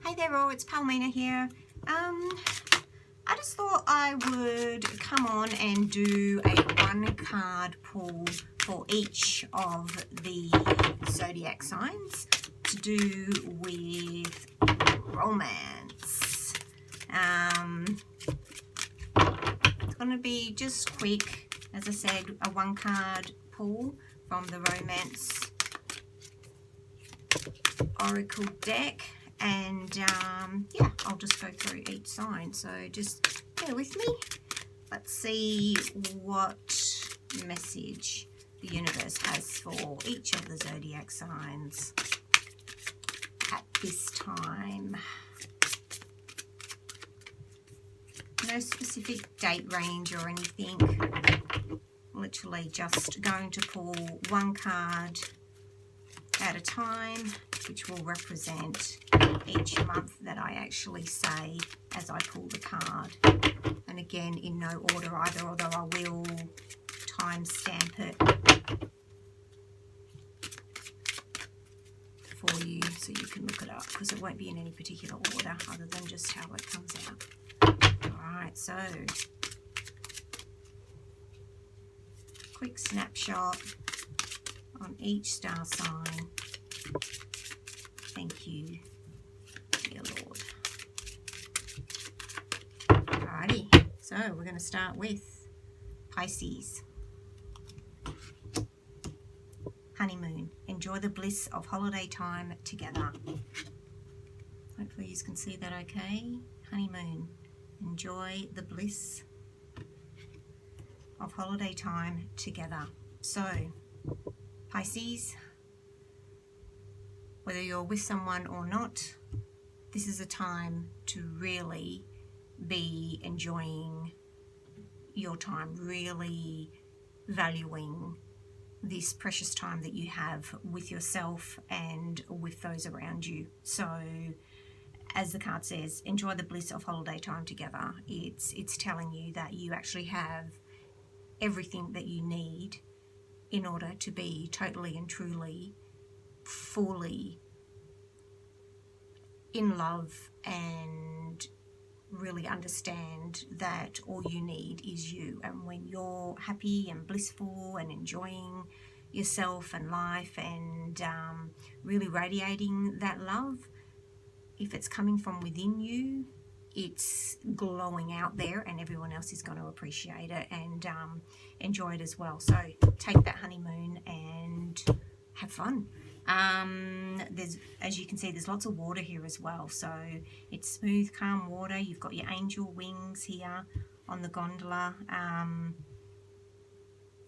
Hey there all, it's Palmina here. I just thought I would come on and do a one card pull for each of the zodiac signs to do with romance. It's going to be just quick, as I said, a one card pull from the romance oracle deck. And yeah, I'll just go through each sign, so just bear with me. Let's see what message the universe has for each of the zodiac signs at this time. No specific date range or anything, literally just going to pull one card at a time, which will represent each month that I actually say as I pull the card. And again, in no order either, although I will timestamp it for you so you can look it up, because it won't be in any particular order other than just how it comes out. Alright, so quick snapshot on each star sign. Thank you, dear Lord. Alrighty, so we're going to start with Pisces. Honeymoon. Enjoy the bliss of holiday time together. Hopefully you can see that okay. Honeymoon. Enjoy the bliss of holiday time together. So, Pisces, whether you're with someone or not, this is a time to really be enjoying your time, really valuing this precious time that you have with yourself and with those around you. So, as the card says, enjoy the bliss of holiday time together. It's telling you that you actually have everything that you need in order to be totally and truly fully in love, and really understand that all you need is you. And when you're happy and blissful and enjoying yourself and life and really radiating that love, if it's coming from within you, it's glowing out there, and everyone else is going to appreciate it and enjoy it as well. So take that honeymoon and have fun. There's, as you can see, there's lots of water here as well, so it's smooth, calm water. You've got your angel wings here on the gondola.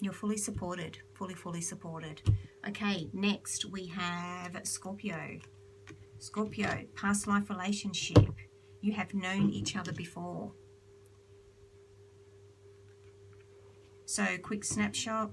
You're fully supported, fully supported. Okay, next we have Scorpio. Scorpio, past life relationship. You have known each other before. So, quick snapshot.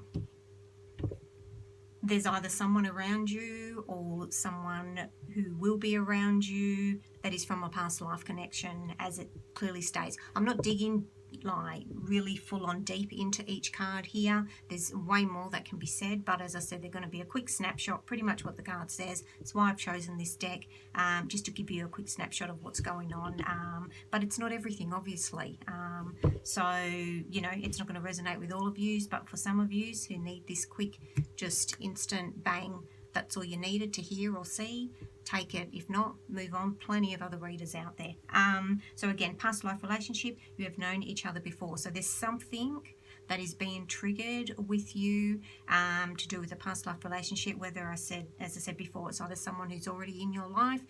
There's either someone around you or someone who will be around you that is from a past life connection, as it clearly states. I'm not digging like really full on deep into each card here. There's way more that can be said, but as I said, they're going to be a quick snapshot, pretty much what the card says. That's why I've chosen this deck, just to give you a quick snapshot of what's going on. But it's not everything, obviously. So, you know, it's not going to resonate with all of you, but for some of you who need this quick, just instant bang, that's all you needed to hear or see, take it. If not, move on. Plenty of other readers out there. So again, past life relationship, you have known each other before. So there's something that is being triggered with you to do with a past life relationship, whether as I said before, it's either someone who's already in your life.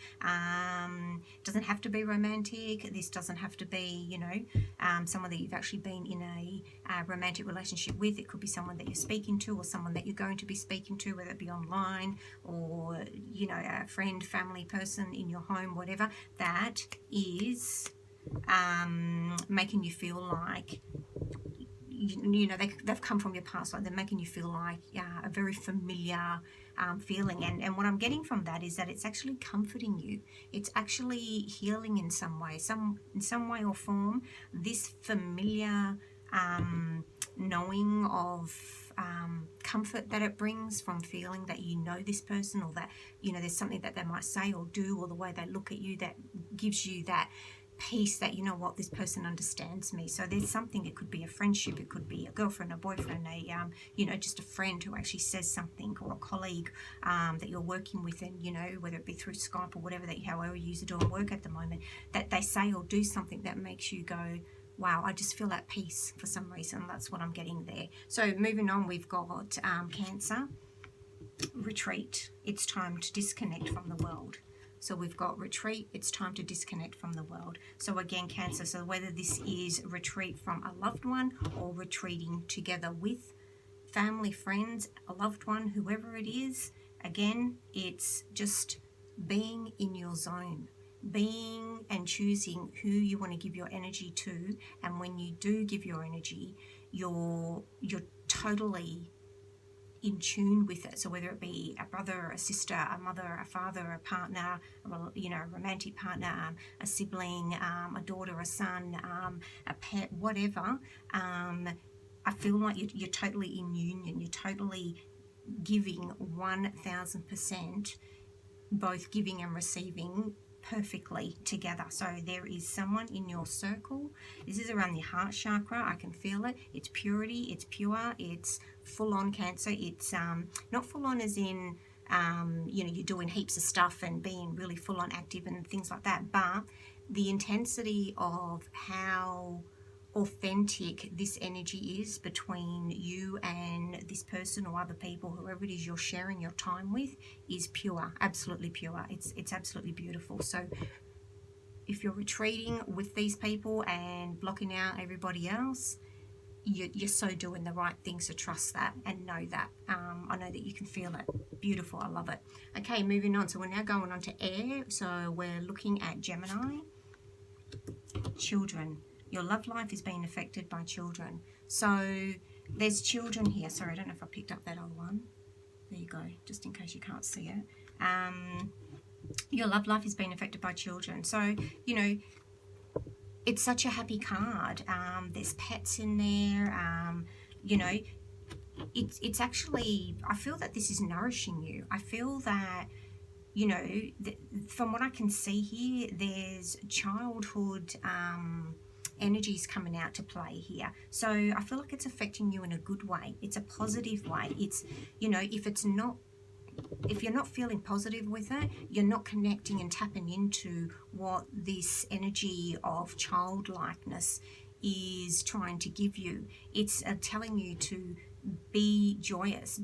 Doesn't have to be romantic. This doesn't have to be, you know, someone that you've actually been in a romantic relationship with. It could be someone that you're speaking to, or someone that you're going to be speaking to, whether it be online or, you know, a friend, family, person in your home, whatever. That is making you feel like, you know, they've come from your past, like they're making you feel like a very familiar feeling. And what I'm getting from that is that it's actually comforting you. It's actually healing in some way, in some way or form. This familiar knowing of comfort that it brings from feeling that you know this person, or that, you know, there's something that they might say or do, or the way they look at you that gives you that peace that, you know what, this person understands me. So there's something, it could be a friendship, it could be a girlfriend, a boyfriend, you know, just a friend who actually says something, or a colleague that you're working with, and, you know, whether it be through Skype or whatever, that however you use it doing work at the moment, that they say or do something that makes you go, wow, I just feel that peace for some reason. That's what I'm getting there. So moving on, we've got Cancer, retreat. It's time to disconnect from the world. So we've got retreat, it's time to disconnect from the world. So again, Cancer, so whether this is retreat from a loved one, or retreating together with family, friends, a loved one, whoever it is, again, it's just being in your zone, being and choosing who you want to give your energy to. And when you do give your energy, you're totally in tune with it. So whether it be a brother, a sister, a mother, a father, a partner, you know, a romantic partner, a sibling, a daughter, a son, a pet, whatever, I feel like you're totally in union. You're totally giving 1000%, both giving and receiving perfectly together. So there is someone in your circle. This is around the heart chakra. I can feel it. It's purity, it's pure, it's full on Cancer. It's not full on as in you know, you're doing heaps of stuff and being really full on active and things like that, but the intensity of how authentic this energy is between you and this person or other people, whoever it is you're sharing your time with, is pure, absolutely pure. It's absolutely beautiful. So if you're retreating with these people and blocking out everybody else, you're so doing the right things. So trust that and know that. I know that you can feel it. Beautiful. I love it. Okay, moving on. So we're now going on to air. So we're looking at Gemini. Children. Your love life is being affected by children. So there's children here. Sorry, I don't know if I picked up that other one. There you go, just in case you can't see it. Your love life is being affected by children. So, you know, it's such a happy card. There's pets in there. You know, it's actually, I feel that this is nourishing you. I feel that, you know, from what I can see here, there's childhood energies coming out to play here. So I feel like it's affecting you in a good way. It's a positive way. It's, you know, if you're not feeling positive with it, you're not connecting and tapping into what this energy of childlikeness is trying to give you. It's telling you to be joyous,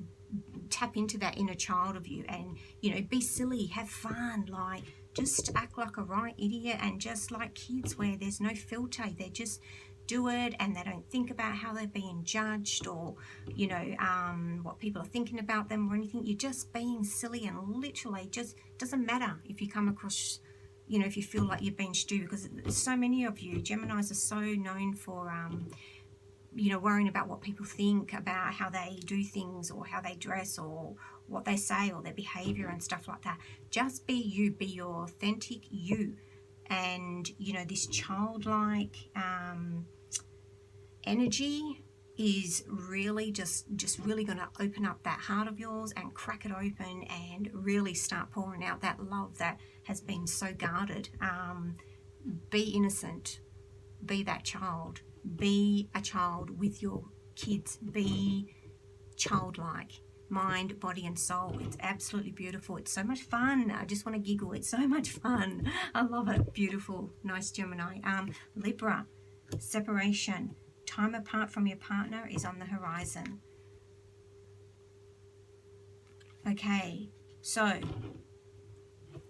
tap into that inner child of you, and, you know, be silly, have fun, like, just act like a right idiot, and just like kids where there's no filter. They just do it and they don't think about how they're being judged, or, you know, what people are thinking about them or anything. You're just being silly, and literally just doesn't matter if you come across, you know, if you feel like you're being stupid, because so many of you Geminis are so known for you know, worrying about what people think about how they do things, or how they dress, or what they say, or their behavior and stuff like that. Just be you, be your authentic you. And, you know, this childlike energy is really just really going to open up that heart of yours and crack it open, and really start pouring out that love that has been so guarded. Be innocent, be that child. Be a child with your kids. Be childlike, mind, body and soul. It's absolutely beautiful. It's so much fun. I just want to giggle. It's so much fun. I love it. Beautiful. Nice, Gemini. Libra, separation. Time apart from your partner is on the horizon. Okay, so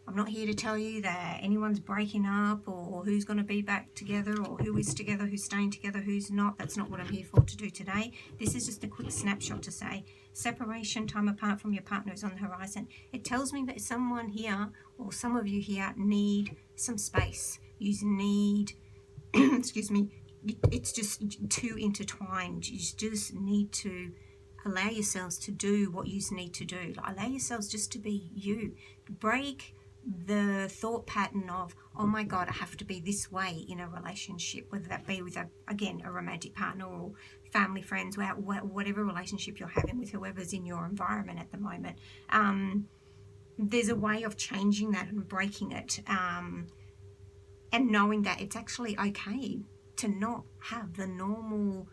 I'm not here to tell you that anyone's breaking up, or who's going to be back together, or who is together, who's staying together, who's not. That's not what I'm here for to do today. This is just a quick snapshot to say separation, time apart from your partner is on the horizon. It tells me that someone here, or some of you here, need some space. You need, excuse me, it's just too intertwined. You just need to allow yourselves to do what you need to do. Allow yourselves just to be you. Break the thought pattern of, oh my God, I have to be this way in a relationship, whether that be with, a romantic partner or family, friends, whatever relationship you're having with whoever's in your environment at the moment. There's a way of changing that and breaking it, and knowing that it's actually okay to not have the normal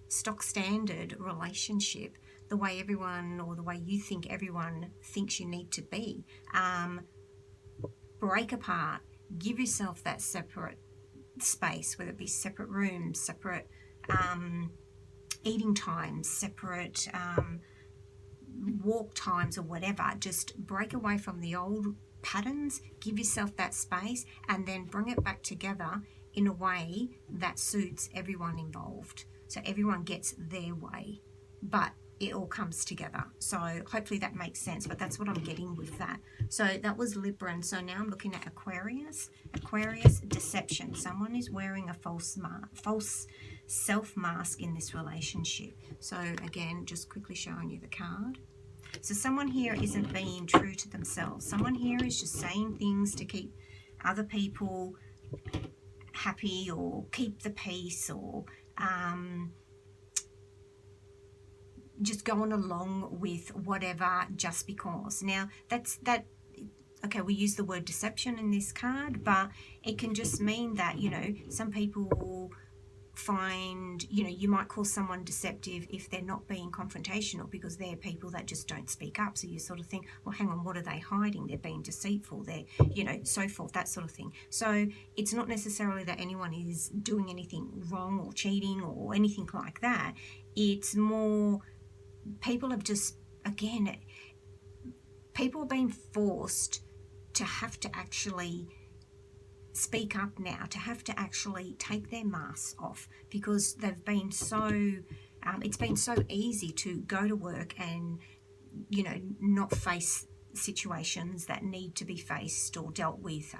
stock standard relationship the way everyone, or the way you think everyone thinks you need to be. Break apart, give yourself that separate space, whether it be separate rooms, separate eating times, separate walk times, or whatever. Just break away from the old patterns, give yourself that space, and then bring it back together in a way that suits everyone involved, so everyone gets their way, but it all comes together. So hopefully that makes sense, but that's what I'm getting with that. So that was Libra, and so now I'm looking at Aquarius. Aquarius, deception. Someone is wearing a false self mask in this relationship. So again, just quickly showing you the card. So someone here isn't being true to themselves. Someone here is just saying things to keep other people happy, or keep the peace, or just going along with whatever, just because. Now, okay, we use the word deception in this card, but it can just mean that, some people find, you might call someone deceptive if they're not being confrontational, because they're people that just don't speak up. So you sort of think, well, hang on, what are they hiding? They're being deceitful, they're, so forth, that sort of thing. So it's not necessarily that anyone is doing anything wrong or cheating or anything like that. It's more, people have just, again, people are being forced to have to actually speak up now, to have to actually take their masks off, because they've been so, it's been so easy to go to work and, not face situations that need to be faced or dealt with,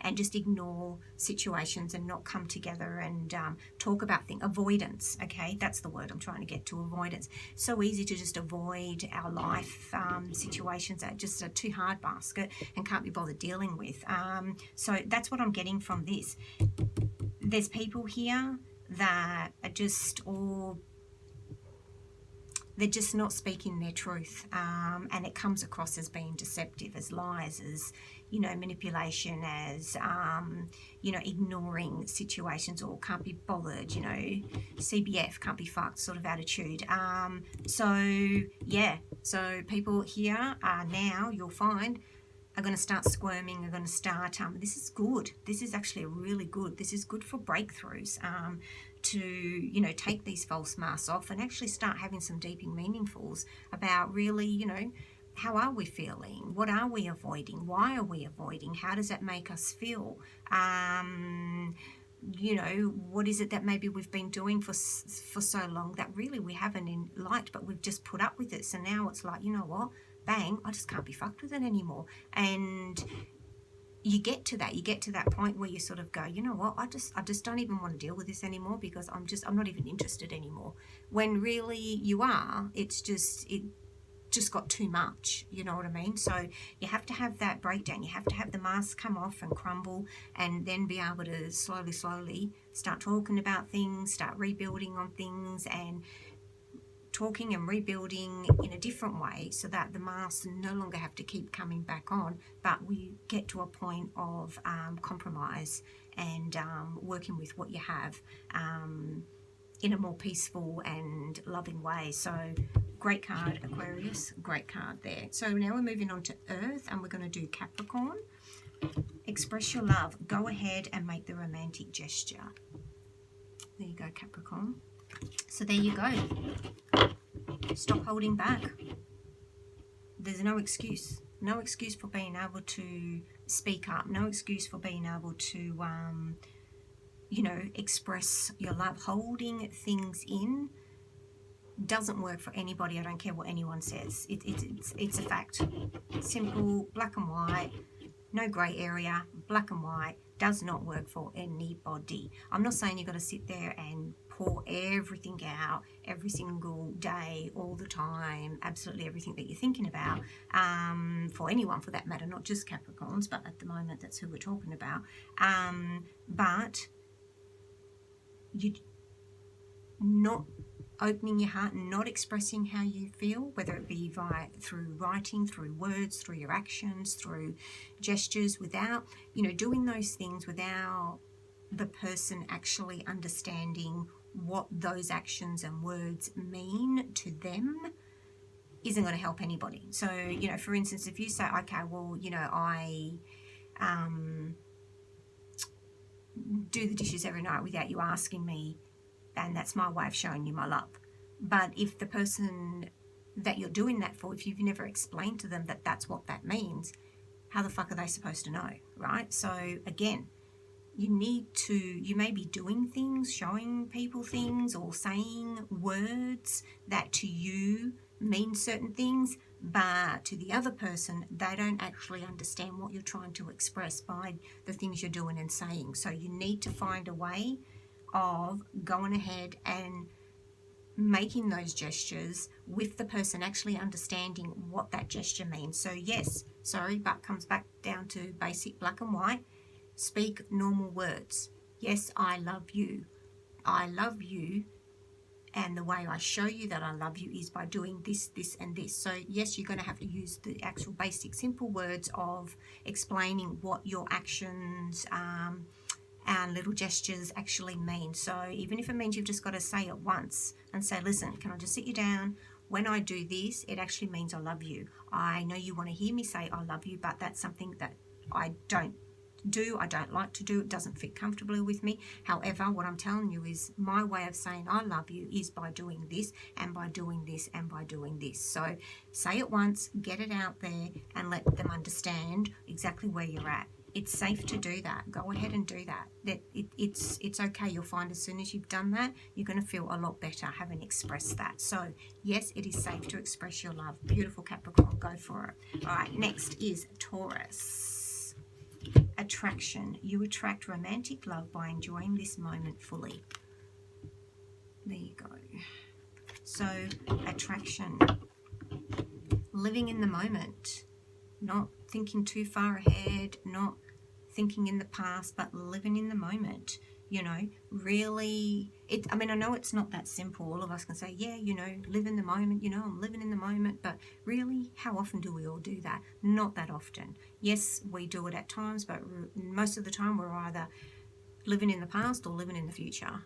and just ignore situations and not come together and talk about things. Avoidance, okay, that's the word I'm trying to get to, avoidance. So easy to just avoid our life situations that just are too hard basket and can't be bothered dealing with. So that's what I'm getting from this. There's people here that are just all, they're just not speaking their truth, and it comes across as being deceptive, as lies, as manipulation, as ignoring situations, or can't be bothered, CBF, can't be fucked sort of attitude. So people here are now, you'll find, are going to start squirming, are going to start, this is good, this is actually really good, this is good for breakthroughs, to take these false masks off and actually start having some deep and meaningfuls about really, how are we feeling, what are we avoiding, why are we avoiding, how does that make us feel, what is it that maybe we've been doing for so long that really we haven't liked, but we've just put up with it. So now it's like, you know what, bang, I just can't be fucked with it anymore. And you get to that point where you sort of go, you know what, I just don't even want to deal with this anymore, because I'm not even interested anymore. When really you are, it just got too much, you know what I mean? So you have to have that breakdown. You have to have the mask come off and crumble, and then be able to slowly start talking about things, start rebuilding on things, and talking and rebuilding in a different way, so that the masks no longer have to keep coming back on, but we get to a point of compromise and working with what you have in a more peaceful and loving way. So great card, Aquarius, great card there. So now we're moving on to Earth, and we're going to do Capricorn. Express your love. Go ahead and make the romantic gesture. There you go, Capricorn. So there you go. Stop holding back. There's no excuse. No excuse for being able to speak up. No excuse for being able to, express your love. Holding things in doesn't work for anybody. I don't care what anyone says. It's a fact. Simple, black and white, no grey area, black and white. Does not work for anybody. I'm not saying you've got to sit there and pour everything out every single day, all the time, absolutely everything that you're thinking about, for anyone for that matter, not just Capricorns, but at the moment that's who we're talking about. But you not opening your heart and not expressing how you feel, whether it be through writing, through words, through your actions, through gestures, without, doing those things without the person actually understanding what those actions and words mean to them, isn't going to help anybody. So, for instance, if you say, okay, well, I do the dishes every night without you asking me, and that's my way of showing you my love. But if the person that you're doing that for, if you've never explained to them that that's what that means, how the fuck are they supposed to know, right? So again, you may be doing things, showing people things, or saying words that to you mean certain things, but to the other person, they don't actually understand what you're trying to express by the things you're doing and saying. So you need to find a way of going ahead and making those gestures with the person actually understanding what that gesture means. So yes, sorry, but comes back down to basic black and white. Speak normal words. Yes, I love you. I love you. And the way I show you that I love you is by doing this, this, and this. So yes, you're going to have to use the actual basic simple words of explaining what your actions and little gestures actually mean. So even if it means you've just got to say it once and say, listen, can I just sit you down? When I do this, it actually means I love you. I know you want to hear me say I love you, but that's something that I don't like to do. It doesn't fit comfortably with me. However, what I'm telling you is my way of saying I love you is by doing this and by doing this and by doing this. So say it once, get it out there, and let them understand exactly where you're at. It's safe to do that. Go ahead and do that. It's okay. You'll find as soon as you've done that, you're going to feel a lot better having expressed that. So yes, it is safe to express your love. Beautiful Capricorn, go for it. All right, next is Taurus. Attraction. You attract romantic love by enjoying this moment fully. There you go. So attraction. Living in the moment. Not thinking too far ahead, not thinking in the past, but living in the moment, really. I know it's not that simple. All of us can say, yeah, live in the moment, I'm living in the moment, but really, how often do we all do that? Not that often. Yes, we do it at times, but most of the time we're either living in the past or living in the future.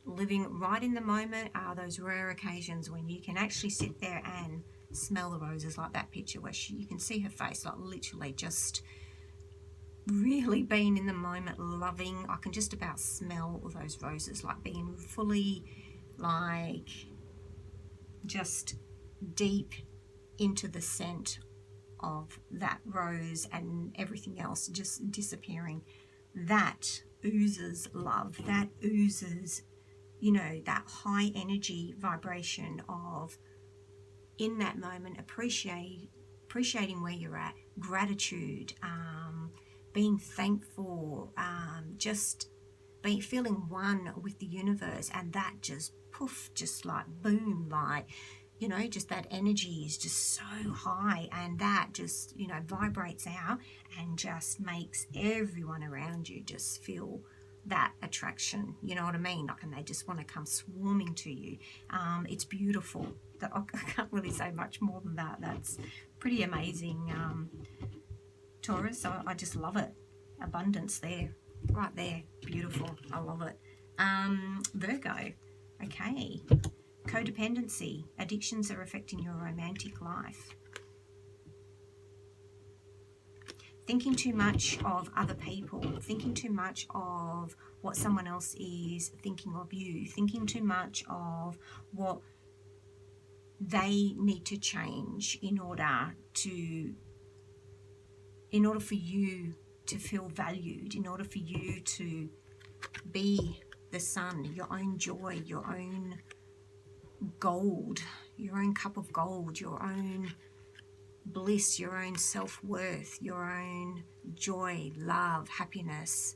Living right in the moment are those rare occasions when you can actually sit there and smell the roses, like that picture where you can see her face, like literally just really being in the moment, loving. I can just about smell all those roses, like being fully, like, just deep into the scent of that rose and everything else just disappearing. That oozes love. That oozes, that high energy vibration of, in that moment, appreciating where you're at, gratitude, being thankful, just feeling one with the universe, and that just poof, just like boom, like, just that energy is just so high, and that just, vibrates out and just makes everyone around you just feel that attraction, you know what I mean? Like, and they just want to come swarming to you. It's beautiful. I can't really say much more than that. That's pretty amazing, Taurus. I just love it. Abundance there, right there. Beautiful. I love it. Virgo. Okay. Codependency. Addictions are affecting your romantic life. Thinking too much of other people, thinking too much of what someone else is thinking of you, thinking too much of what they need to change in order for you to feel valued, in order for you to be the sun, your own joy, your own gold, your own cup of gold, your own bliss, your own self-worth, your own joy, love, happiness,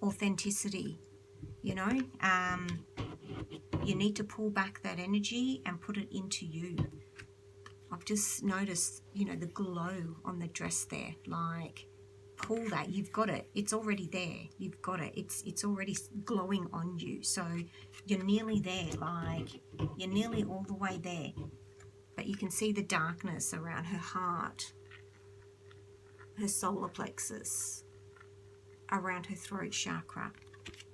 authenticity. You know, you need to pull back that energy and put it into you. I've just noticed, you know, the glow on the dress there. Like, pull that. You've got it. It's already there. You've got it. It's already glowing on you. So you're nearly there. Like, you're nearly all the way there. But you can see the darkness around her heart, her solar plexus, around her throat chakra.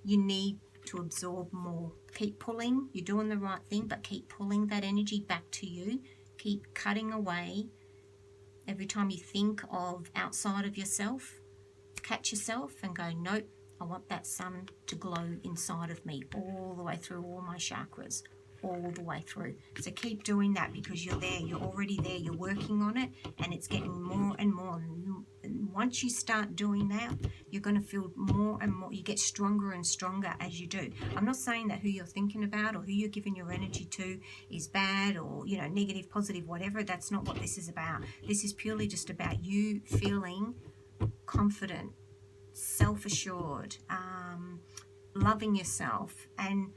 You need to absorb more. Keep pulling. You're doing the right thing, but keep pulling that energy back to you. Keep cutting away. Every time you think of outside of yourself, catch yourself and go, nope, I want that sun to glow inside of me all the way through all my chakras, all the way through. So keep doing that, because you're there. You're already there. You're working on it, and it's getting more and more. And once you start doing that, you're going to feel more and more. You get stronger and stronger as you do. I'm not saying that who you're thinking about or who you're giving your energy to is bad or, you know, negative, positive, whatever. That's not what this is about. This is purely just about you feeling confident, self-assured, loving yourself, and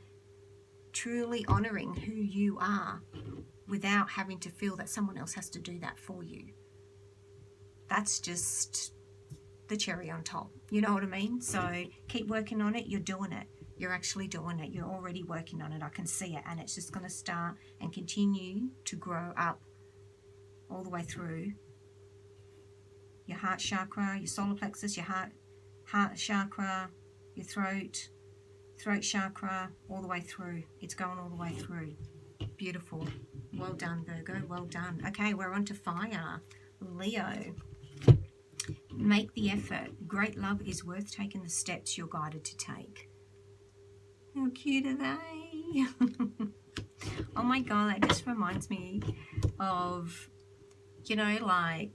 truly honouring who you are without having to feel that someone else has to do that for you. That's just the cherry on top. You know what I mean? So keep working on it. You're doing it. You're actually doing it. You're already working on it. I can see it. And it's just going to start and continue to grow up all the way through your heart chakra, your solar plexus, your heart chakra, your throat chakra, all the way through. It's going all the way through. Beautiful. Well done, Virgo. Well done. Okay, we're on to fire. Leo. Make the effort. Great love is worth taking the steps you're guided to take. How cute are they? Oh my God, that just reminds me of, you know, like,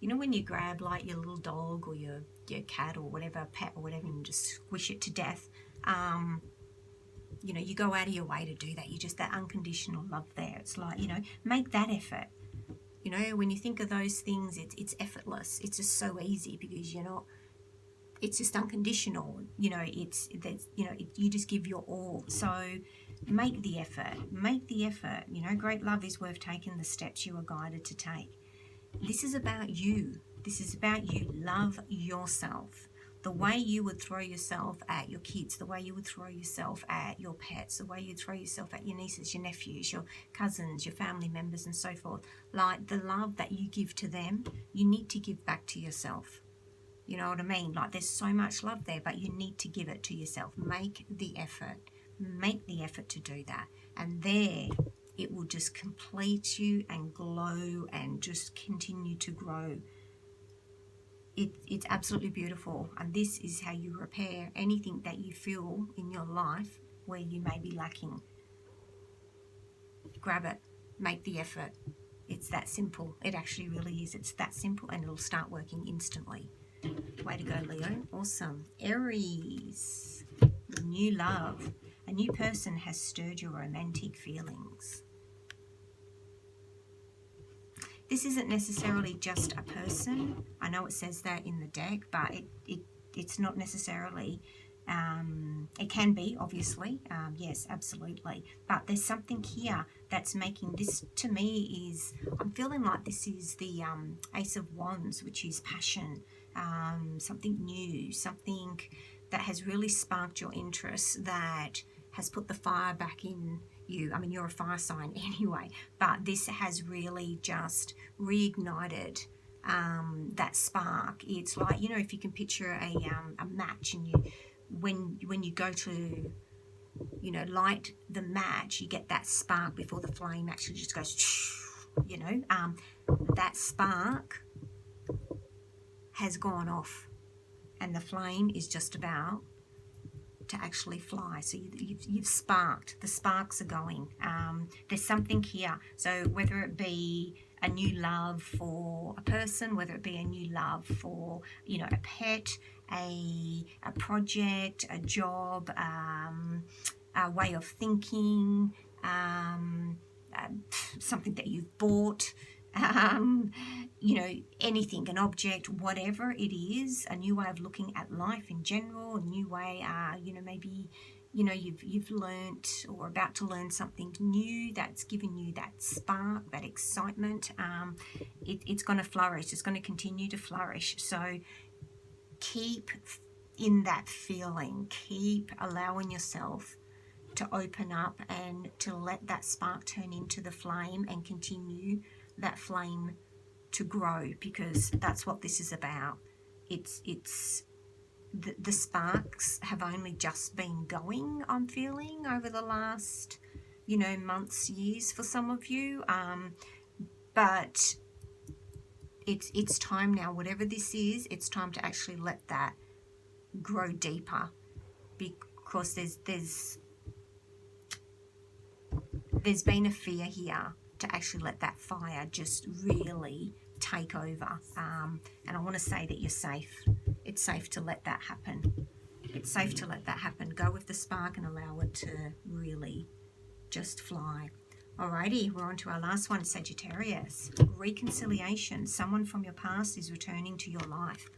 you know when you grab like your little dog or your cat or whatever, pet or whatever, and just squish it to death. You know, you go out of your way to do that. You just, that unconditional love there. It's like, you know, make that effort. You know, when you think of those things, it's effortless. It's just so easy because you're not, it's just unconditional. You know, you just give your all. So make the effort. Make the effort. You know, great love is worth taking the steps you are guided to take. This is about you. This is about you. Love yourself. The way you would throw yourself at your kids, the way you would throw yourself at your pets, the way you'd throw yourself at your nieces, your nephews, your cousins, your family members, and so forth. Like, the love that you give to them, you need to give back to yourself. You know what I mean? Like, there's so much love there, but you need to give it to yourself. Make the effort. Make the effort to do that. And there, it will just complete you and glow and just continue to grow. It's absolutely beautiful, and this is how you repair anything that you feel in your life where you may be lacking. Grab it, make the effort. It's that simple. It actually really is. It's that simple, and it'll start working instantly. Way to go, Leo. Awesome. Aries, new love. A new person has stirred your romantic feelings. This isn't necessarily just a person. I know it says that in the deck, but it's not necessarily. It can be, obviously. Yes, absolutely. But there's something here that's making this, to me, is, I'm feeling like this is the Ace of Wands, which is passion, something new, something that has really sparked your interest, that has put the fire back in you. I mean, you're a fire sign anyway, but this has really just reignited that spark. It's like, you know, if you can picture a match, and when you go to, you know, light the match, you get that spark before the flame actually just goes, you know, that spark has gone off, and the flame is just about to actually fly. So you've sparked. The sparks are going. There's something here. So whether it be a new love for a person, whether it be a new love for, you know, a pet, a project, a job, a way of thinking, something that you've bought, you know, anything, an object, whatever it is, a new way of looking at life in general, a new way, you know, maybe, you know, you've learnt or about to learn something new that's given you that spark, that excitement. It's going to flourish. It's going to continue to flourish. So keep in that feeling. Keep allowing yourself to open up and to let that spark turn into the flame and continue that flame to grow, because that's what this is about. It's the sparks have only just been going, I'm feeling, over the last, you know, months, years for some of you. But it's time now, whatever this is, it's time to actually let that grow deeper, because there's been a fear here to actually let that fire just really take over. And I want to say that you're safe. It's safe to let that happen. It's safe to let that happen. Go with the spark and allow it to really just fly. Alrighty, we're on to our last one, Sagittarius. Reconciliation. Someone from your past is returning to your life.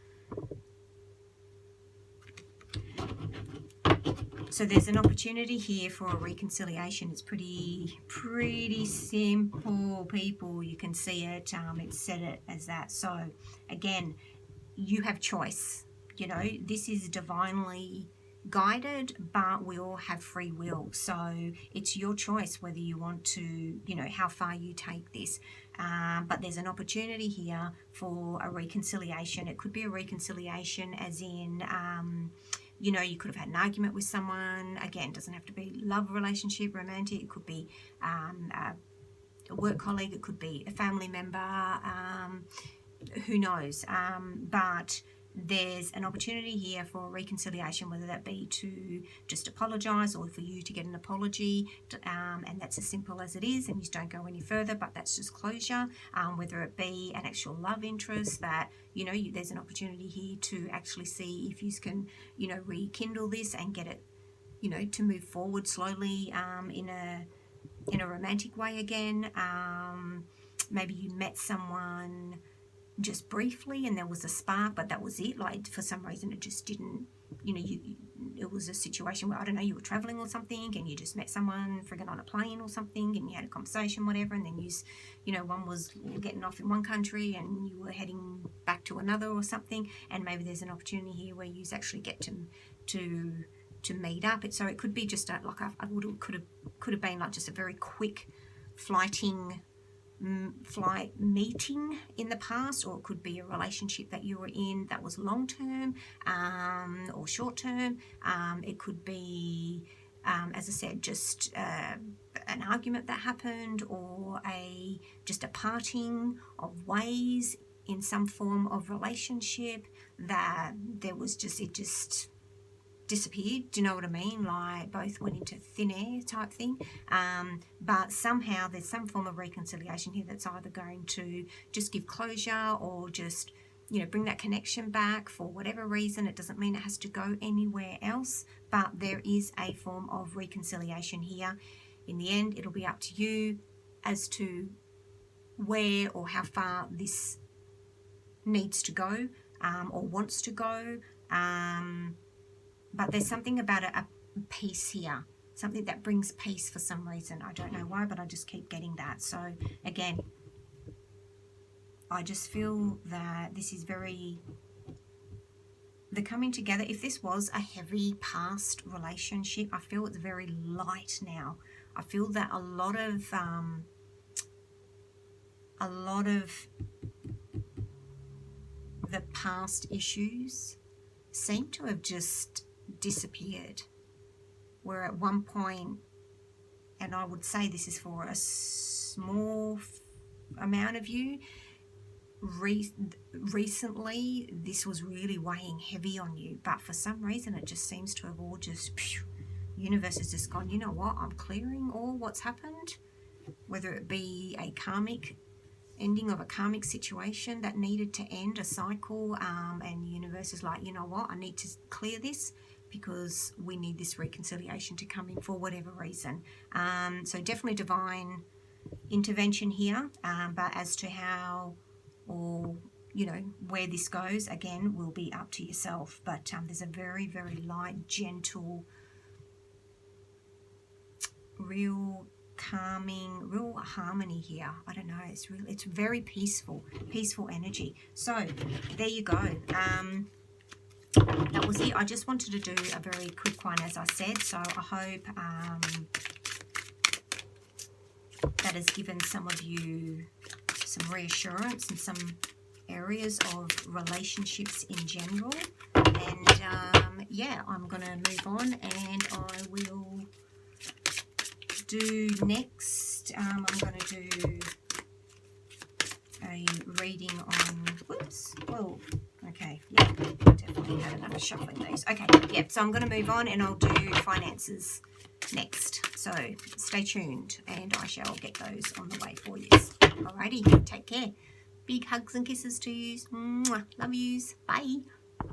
So there's an opportunity here for a reconciliation. It's pretty simple, people. You can see it. It's set it as that. So again, you have choice. You know, this is divinely guided, but we all have free will. So it's your choice whether you want to, you know, how far you take this. But there's an opportunity here for a reconciliation. It could be a reconciliation as in, you know, you could have had an argument with someone. Again, doesn't have to be love relationship, romantic. It could be a work colleague. It could be a family member. Who knows? But there's an opportunity here for reconciliation, whether that be to just apologise or for you to get an apology, and that's as simple as it is, and you just don't go any further, but that's just closure. Whether it be an actual love interest that, you know, there's an opportunity here to actually see if you can, you know, rekindle this and get it, you know, to move forward slowly in a romantic way again. Maybe you met someone just briefly and there was a spark, but that was it. Like, for some reason it just didn't, you know, it was a situation where, I don't know, you were traveling or something and you just met someone friggin' on a plane or something and you had a conversation, whatever, and then you know, one was getting off in one country and you were heading back to another or something, and maybe there's an opportunity here where you actually get to meet up. So it could be just could have been like just a very quick flight meeting in the past, or it could be a relationship that you were in that was long term or short term. It could be, as I said, just an argument that happened, or just a parting of ways in some form of relationship that it just disappeared. Do you know what I mean? Like, both went into thin air type thing. But somehow there's some form of reconciliation here that's either going to just give closure or just, you know, bring that connection back for whatever reason. It doesn't mean it has to go anywhere else, but there is a form of reconciliation here. In the end, it'll be up to you as to where or how far this needs to go or wants to go. But there's something about a peace here, something that brings peace for some reason. I don't know why, but I just keep getting that. So again, I just feel that this is the coming together. If this was a heavy past relationship, I feel it's very light now. I feel that a lot of the past issues seem to have just disappeared, where at one point, and I would say this is for a small amount of you, recently this was really weighing heavy on you, but for some reason it just seems to have all just, universe has just gone, you know what, I'm clearing all what's happened, whether it be a karmic ending of a karmic situation that needed to end, a cycle, and the universe is like, you know what, I need to clear this because we need this reconciliation to come in for whatever reason. So definitely divine intervention here, but as to how or where this goes, again, will be up to yourself. But there's a very, very light, gentle, real calming, real harmony here. I don't know, it's very peaceful energy. So there you go. That was it. I just wanted to do a very quick one, as I said. So I hope that has given some of you some reassurance in some areas of relationships in general. And yeah, I'm going to move on, and I will do next. I'm going to do a reading on, whoops, well, okay, yeah, definitely had enough shuffling these. Okay, yeah, so I'm going to move on and I'll do finances next. So stay tuned and I shall get those on the way for you. Alrighty, take care. Big hugs and kisses to you. Love yous. Bye.